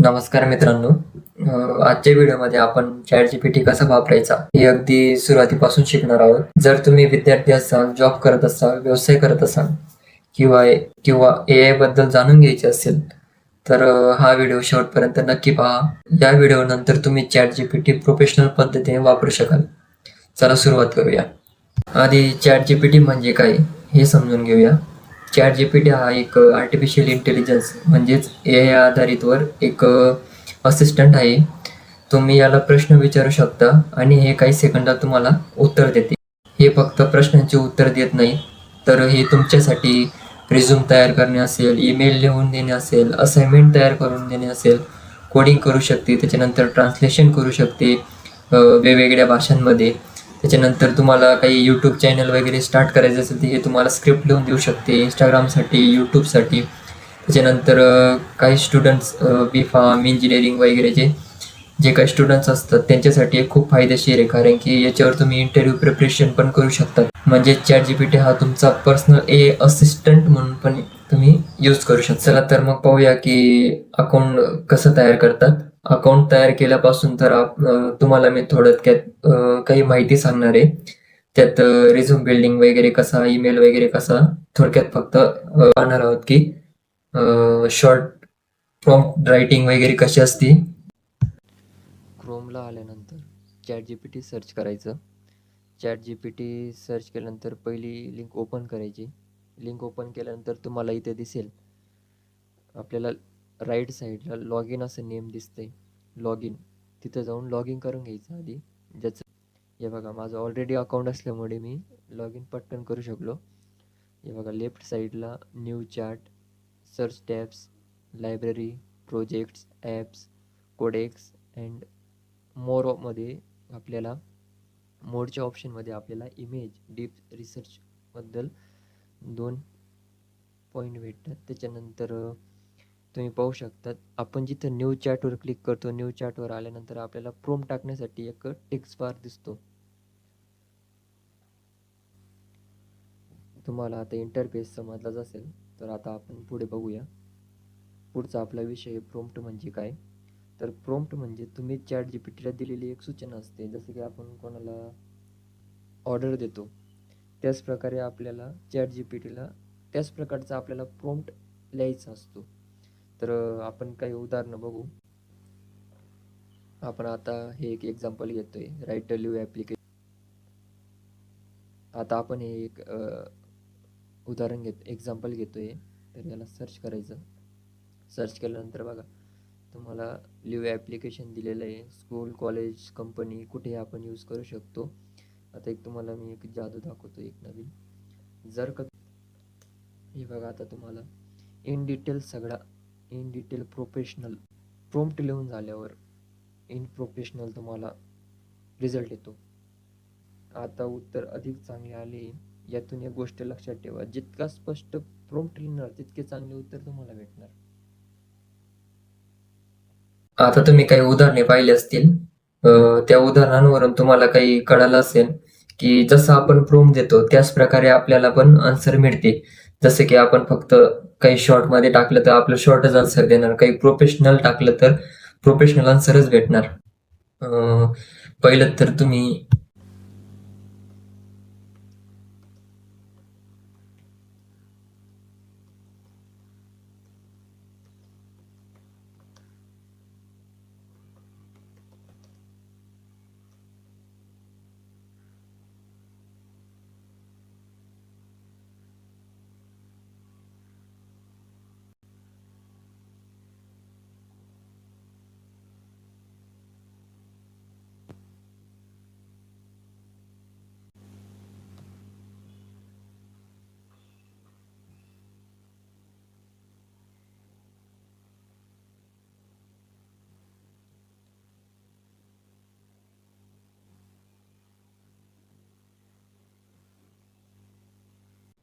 नमस्कार मित्रांनो. आजच्या व्हिडिओमध्ये आपण ChatGPT कसा वापरायचा हे अगदी सुरुवातीपासून शिकणार आहोत. जर तुम्ही विद्यार्थी असाल, जॉब करत असाल, व्यवसाय करत असाल किंवा किंवा AI बद्दल जाणून घ्यायचे असेल तर हा व्हिडिओ शेवटपर्यंत नक्की पहा. या व्हिडिओनंतर तुम्ही ChatGPT प्रोफेशनल पद्धतीने वापरू शकाल. चला सुरुवात करूया. आधी ChatGPT म्हणजे काय हे समजून घेऊया. ChatGPT हा एक आर्टिफिशियल इंटेलिजन्स म्हणजेच AI आधारितवर एक असिस्टंट आहे. तुम्ही याला प्रश्न विचारू शकता आणि हे काही सेकंदात तुम्हाला उत्तर देते. हे फक्त प्रश्नांची उत्तर देत नाही, तर हे तुमच्यासाठी रिझ्यूम तयार करणे असेल, ईमेल लिहून देणे असेल, असाइनमेंट तयार करून देणे असेल, कोडिंग करू शकते, त्याच्यानंतर ट्रान्सलेशन करू शकते वेगवेगळ्या भाषांमध्ये. त्याच्यानंतर तुम्हाला काही यूट्यूब चॅनल वगैरे स्टार्ट करायचं असेल तर हे तुम्हाला स्क्रिप्ट लिहून देऊ शकते इंस्टाग्रामसाठी, यूट्यूबसाठी. त्याच्यानंतर काही स्टुडंट्स B.Pharm, इंजिनिअरिंग वगैरे जे काही स्टुडंट्स असतात त्यांच्यासाठी हे खूप फायदेशीर आहे, कारण की याच्यावर तुम्ही इंटरव्ह्यू प्रिपरेशन पण करू शकता. म्हणजे ChatGPT हा तुमचा पर्सनल AI असिस्टंट म्हणून पण तुम्ही यूज करू शकता. चला तर मग पाहूया की अकाउंट कसं तयार करतात. अकाउंट तयार केल्यापासून तर तुम्हाला मी थोडक्यात काही माहिती सांगणार आहे. त्यात रिझ्यूम बिल्डिंग वगैरे कसा, ईमेल वगैरे कसा, थोडक्यात फक्त पाहणार आहोत की शॉर्ट प्रॉम्प्ट रायटिंग वगैरे कशी असते. क्रोमला आल्यानंतर ChatGPT सर्च करायचं. ChatGPT सर्च केल्यानंतर पहिली लिंक ओपन करायची. लिंक ओपन केल्यानंतर तुम्हाला इथे दिसेल आपल्याला राईट साईडला लॉग इन असं नेम दिसतंय. लॉग इन, तिथं जाऊन लॉग इन करून घ्यायचं आधी. ज्याचं हे बघा, माझं ऑलरेडी अकाउंट असल्यामुळे मी लॉग इन पटकन करू शकलो. हे बघा, लेफ्ट साईडला new chat, search tabs, library, projects, apps, Codex and मोरमध्ये आपल्याला मोडच्या ऑप्शनमध्ये आपल्याला इमेज डीप रिसर्चबद्दल 2 पॉईंट भेटतात. त्याच्यानंतर तुम्ही पाहू शकता आपण जिथं न्यू चॅटवर क्लिक करतो, न्यू चॅटवर आल्यानंतर आपल्याला प्रॉम्प्ट टाकण्यासाठी एक टेक्स्ट बार दिसतो. तुम्हाला आता इंटरफेस समजलाच असेल, तर आता आपण पुढे बघूया. पुढचा आपला विषय प्रॉम्प्ट म्हणजे काय. तर प्रॉम्प्ट म्हणजे तुम्ही ChatGPTला दिलेली एक सूचना असते. जसं की आपण कोणाला ऑर्डर देतो त्याच प्रकारे आपल्याला ChatGPTला त्याच प्रकारचा आपल्याला प्रॉम्प्ट लिहायचा असतो. तर आपण काही उदाहरणं बघू. आपण आता हे एक एक्झाम्पल घेतोय, राईट अ लिव्ह ॲप्लिकेशन. आता आपण हे एक उदाहरण एक्झाम्पल घेतोय. तर याला सर्च करायचं. सर्च केल्यानंतर बघा तुम्हाला लिव्ह ॲप्लिकेशन दिलेलं आहे. स्कूल, कॉलेज, कंपनी कुठेही आपण यूज करू शकतो. आता एक तुम्हाला मी एक जादू दाखवतो, एक नवीन. जर का हे बघा, आता तुम्हाला इन डिटेल प्रोफेशनल प्रॉम्प्ट लिहून झाल्यावर इन प्रोफेशनल तुम्हाला रिझल्ट येतो. आता उत्तर अधिक चांगले आले. यातून एक गोष्ट लक्षात ठेवा, जितका स्पष्ट प्रॉम्प्ट लिहिणार तितके चांगले उत्तर तुम्हाला भेटणार. आता तुम्ही काही उदाहरणे पाहिली असतील. त्या उदाहरणांवरून तुम्हाला काही कळालं असेल की जसं आपण प्रॉम्प्ट देतो त्याच प्रकारे आपल्याला पण आन्सर मिळते. जसं की आपण फक्त काही शॉर्टमध्ये टाकलं तर आपलं शॉर्टच आन्सर देणार, काही प्रोफेशनल टाकलं तर प्रोफेशनल आन्सरच भेटणार. पहिलं तर तुम्ही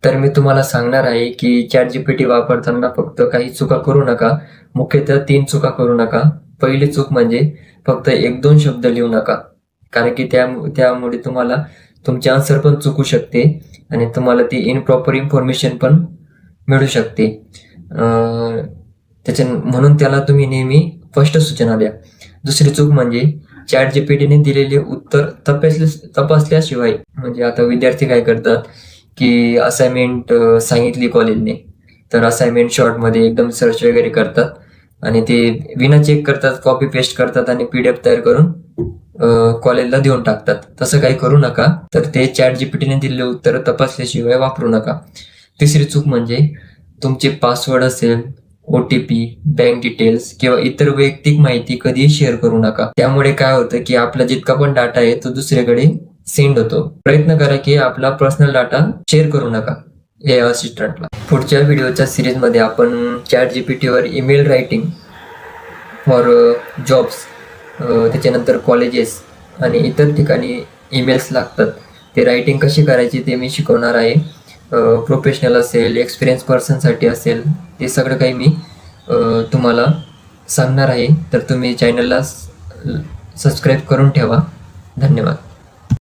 तर मी तुम्हाला सांगणार आहे की ChatGPT वापरताना फक्त काही चुका करू नका. मुख्यतः 3 चुका करू नका. पहिली चूक म्हणजे फक्त 1-2 शब्द लिहू नका, कारण की त्यामुळे तुम्हाला तुमचे आन्सर पण चुकू शकते आणि तुम्हाला ती इम्प्रॉपर इन्फॉर्मेशन पण मिळू शकते. म्हणून त्याला तुम्ही नेहमी स्पष्ट सूचना द्या. दुसरी चूक म्हणजे चॅट जीपीटीने दिलेले उत्तर तपासल्याशिवाय, म्हणजे आता विद्यार्थी काय करतात की असाइनमेंट सांगितली कॉलेजने, तर असाइनमेंट शॉर्टमध्ये एकदम सर्च वगैरे करतात आणि ते विना चेक करतात, कॉपी पेस्ट करतात आणि PDF तयार करून कॉलेजला देऊन टाकतात. तसं काही करू नका. तर ते चॅट जीपीटीने दिलेले उत्तर तपासल्याशिवाय वापरू नका. तिसरी चूक म्हणजे तुमचे पासवर्ड असेल, OTP, बँक डिटेल्स किंवा इतर वैयक्तिक माहिती कधीही शेअर करू नका. त्यामुळे काय होतं की आपला जितका पण डाटा आहे तो दुसरीकडे सेंड होतो. प्रयत्न करा की आपला पर्सनल डाटा शेअर करू नका AI असिस्टंटला. पुढच्या व्हिडिओच्या सिरीजमध्ये आपण चॅट जीपीटीवर ईमेल रायटिंग फॉर जॉब्स, त्याच्यानंतर कॉलेजेस आणि इतर ठिकाणी ईमेल्स लागतात, ते रायटिंग कशी करायची ते मी शिकवणार आहे. प्रोफेशनल असेल, एक्सपिरियन्स पर्सनसाठी असेल, ते सगळं काही मी तुम्हाला सांगणार आहे. तर तुम्ही चॅनलला सबस्क्राईब करून ठेवा. धन्यवाद.